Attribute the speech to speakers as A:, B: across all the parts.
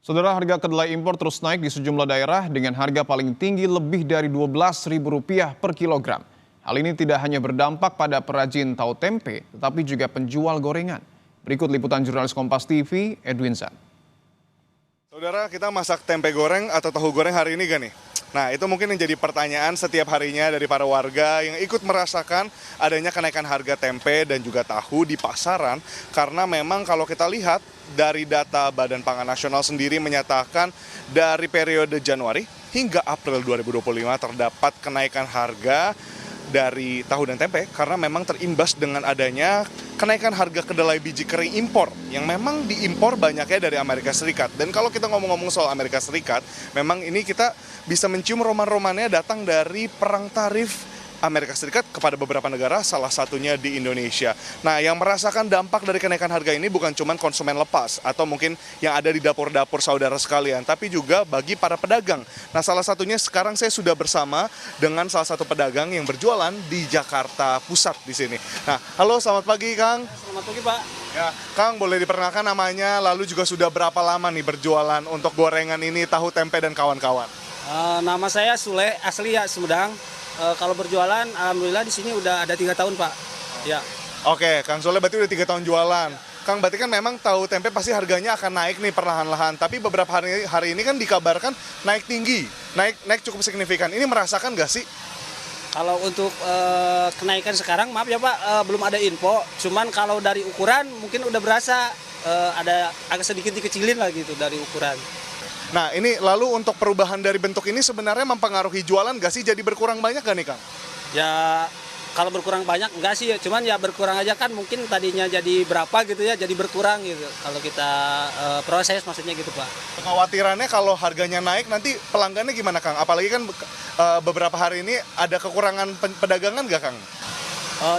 A: Saudara, harga kedelai impor terus naik di sejumlah daerah dengan harga paling tinggi lebih dari Rp12.000 per kilogram. Hal ini tidak hanya berdampak pada perajin tahu tempe, tetapi juga penjual gorengan. Berikut liputan jurnalis Kompas TV, Edwin San.
B: Saudara, kita masak tempe goreng atau tahu goreng hari ini gak nih? Nah, itu mungkin yang jadi pertanyaan setiap harinya dari para warga yang ikut merasakan adanya kenaikan harga tempe dan juga tahu di pasaran. Karena memang kalau kita lihat dari data Badan Pangan Nasional sendiri menyatakan dari periode Januari hingga April 2025 terdapat kenaikan harga dari tahu dan tempe karena memang terimbas dengan adanya kenaikan harga kedelai biji kering impor yang memang diimpor banyaknya dari Amerika Serikat. Dan kalau kita ngomong-ngomong soal Amerika Serikat, memang ini kita bisa mencium roman-romannya datang dari perang tarif Amerika Serikat kepada beberapa negara, salah satunya di Indonesia. Nah, yang merasakan dampak dari kenaikan harga ini bukan cuma konsumen lepas atau mungkin yang ada di dapur-dapur saudara sekalian, tapi juga bagi para pedagang. Nah, salah satunya sekarang saya sudah bersama dengan salah satu pedagang yang berjualan di Jakarta Pusat di sini. Nah, halo, selamat pagi, Kang.
C: Selamat pagi, Pak.
B: Ya, Kang, boleh diperkenalkan namanya, lalu juga sudah berapa lama nih berjualan untuk gorengan ini, tahu, tempe, dan kawan-kawan?
C: Nama saya Sule, asli ya Sumedang. Kalau berjualan, alhamdulillah di sini udah ada 3 tahun, Pak. Ya.
B: Oke, Kang Sule berarti udah 3 tahun jualan. Kang, berarti kan memang tahu tempe pasti harganya akan naik nih perlahan-lahan. Tapi beberapa hari ini kan dikabarkan naik tinggi, naik cukup signifikan. Ini merasakan nggak sih?
C: Kalau untuk kenaikan sekarang, maaf ya Pak, belum ada info. Cuman kalau dari ukuran mungkin udah berasa ada agak sedikit dikecilin lah gitu dari ukuran.
B: Nah, ini lalu untuk perubahan dari bentuk ini sebenarnya mempengaruhi jualan nggak sih? Jadi berkurang banyak nggak nih, Kang?
C: Ya kalau berkurang banyak enggak sih, cuman ya berkurang aja kan mungkin tadinya jadi berapa gitu ya, jadi berkurang gitu. Kalau kita proses maksudnya gitu, Pak.
B: Kekhawatirannya kalau harganya naik nanti pelanggannya gimana, Kang? Apalagi kan beberapa hari ini ada kekurangan pedagangan nggak, Kang?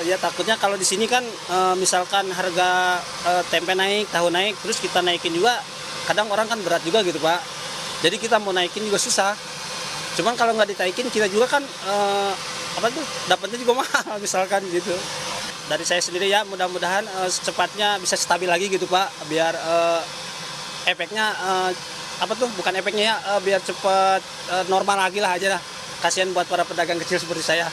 C: Ya takutnya kalau di sini kan misalkan harga tempe naik, tahu naik, terus kita naikin juga, kadang orang kan berat juga gitu, Pak. Jadi kita mau naikin juga susah. Cuman kalau nggak ditaikin kita juga kan dapatnya juga mahal misalkan gitu. Dari saya sendiri ya mudah-mudahan secepatnya bisa stabil lagi gitu, Pak, biar efeknya bukan efeknya ya, biar cepat normal lagi lah aja lah. Kasihan buat para pedagang kecil seperti saya.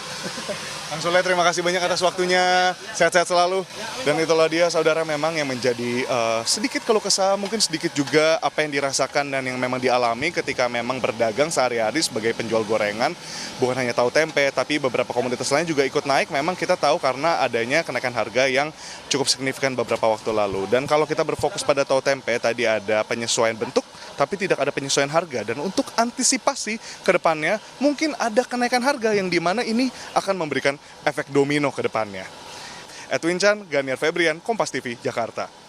B: Kang Sule, terima kasih banyak atas waktunya. Sehat-sehat selalu. Dan itulah dia, saudara, memang yang menjadi sedikit keluh kesah, mungkin sedikit juga apa yang dirasakan dan yang memang dialami ketika memang berdagang sehari-hari sebagai penjual gorengan. Bukan hanya tahu tempe, tapi beberapa komoditas lain juga ikut naik. Memang kita tahu karena adanya kenaikan harga yang cukup signifikan beberapa waktu lalu. Dan kalau kita berfokus pada tahu tempe, tadi ada penyesuaian bentuk, tapi tidak ada penyesuaian harga. Dan untuk antisipasi ke depannya, mungkin ada kenaikan harga yang dimana ini akan memberikan efek domino ke depannya. Edwin Chan, Ganiar Febrian, Kompas TV, Jakarta.